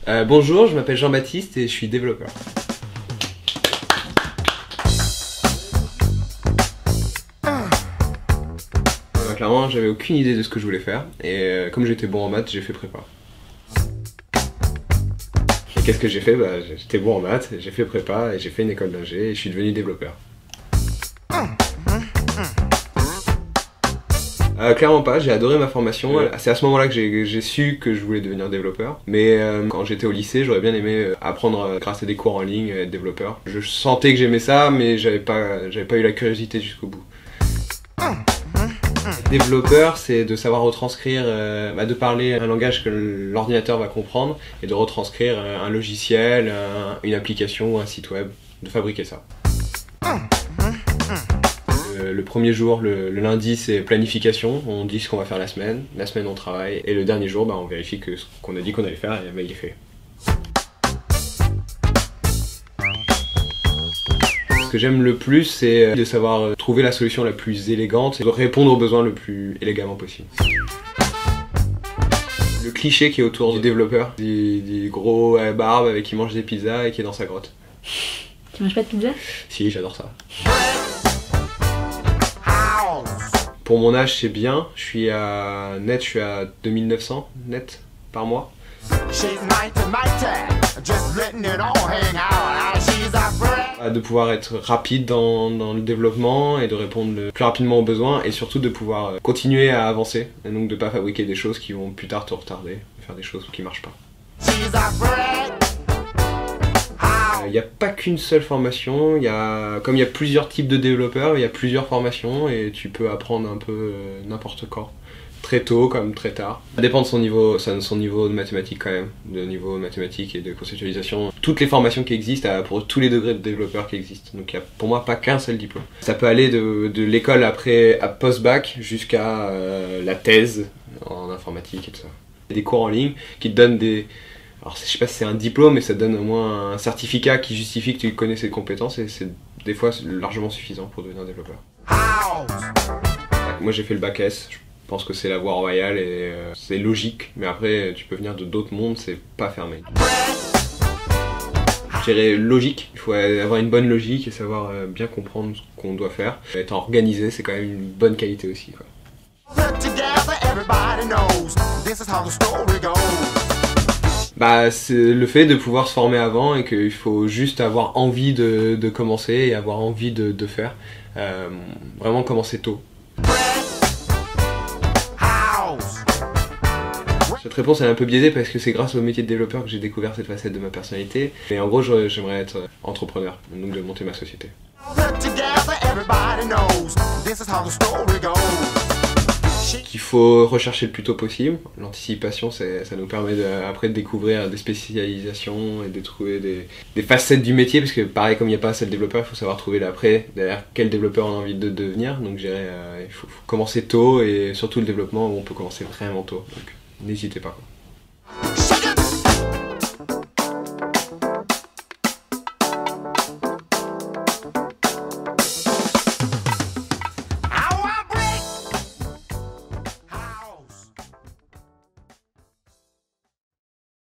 Bonjour, je m'appelle Jean-Baptiste et je suis développeur. Clairement, j'avais aucune idée de ce que je voulais faire et comme j'étais bon en maths, j'ai fait prépa. Et qu'est-ce que j'ai fait? J'étais bon en maths, j'ai fait prépa et j'ai fait une école d'ingé et je suis devenu développeur. Clairement pas, j'ai adoré ma formation. C'est à ce moment-là que j'ai su que je voulais devenir développeur. Mais quand j'étais au lycée, j'aurais bien aimé apprendre grâce à des cours en ligne à être développeur. Je sentais que j'aimais ça, mais j'avais pas eu la curiosité jusqu'au bout. Développeur, c'est de savoir retranscrire, de parler un langage que l'ordinateur va comprendre et de retranscrire un logiciel, une application ou un site web, de fabriquer ça. Le premier jour, le lundi, c'est planification, on dit ce qu'on va faire la semaine on travaille, et le dernier jour, on vérifie que ce qu'on a dit qu'on allait faire, il est fait. Ce que j'aime le plus, c'est de savoir trouver la solution la plus élégante et de répondre aux besoins le plus élégamment possible. Le cliché qui est autour du développeur, du gros à barbe avec qui mange des pizzas et qui est dans sa grotte. Tu manges pas de pizza? Si, j'adore ça. Pour mon âge, c'est bien. Je suis à 2900 net par mois. De pouvoir être rapide dans le développement et de répondre le plus rapidement aux besoins et surtout de pouvoir continuer à avancer et donc de pas fabriquer des choses qui vont plus tard te retarder, faire des choses qui marchent pas. Il n'y a pas qu'une seule formation, comme il y a plusieurs types de développeurs, il y a plusieurs formations et tu peux apprendre un peu n'importe quand. Très tôt comme très tard. Ça dépend de son niveau de mathématiques quand même, de niveau mathématiques et de conceptualisation. Toutes les formations qui existent pour tous les degrés de développeurs qui existent. Donc il n'y a pour moi pas qu'un seul diplôme. Ça peut aller de l'école après à post-bac jusqu'à la thèse en informatique et tout ça. Il y a des cours en ligne qui te donnent des... Alors je sais pas si c'est un diplôme, mais ça te donne au moins un certificat qui justifie que tu connais ces compétences et c'est des fois largement suffisant pour devenir développeur. Moi j'ai fait le bac S. Je pense que c'est la voie royale et c'est logique, mais après tu peux venir de d'autres mondes, c'est pas fermé. Je dirais logique, il faut avoir une bonne logique et savoir bien comprendre ce qu'on doit faire. Être organisé, c'est quand même une bonne qualité aussi, quoi. C'est le fait de pouvoir se former avant et qu'il faut juste avoir envie de commencer et avoir envie de faire. Vraiment commencer tôt. Cette réponse est un peu biaisée parce que c'est grâce au métier de développeur que j'ai découvert cette facette de ma personnalité. Mais en gros, j'aimerais être entrepreneur, donc de monter ma société. Qu'il faut rechercher le plus tôt possible. L'anticipation, ça nous permet après de découvrir des spécialisations et de trouver des facettes du métier, parce que pareil, comme il n'y a pas assez de développeurs, il faut savoir trouver l'après, derrière quel développeur on a envie de devenir. Donc je dirais, il faut commencer tôt et surtout le développement, on peut commencer vraiment tôt. Donc n'hésitez pas.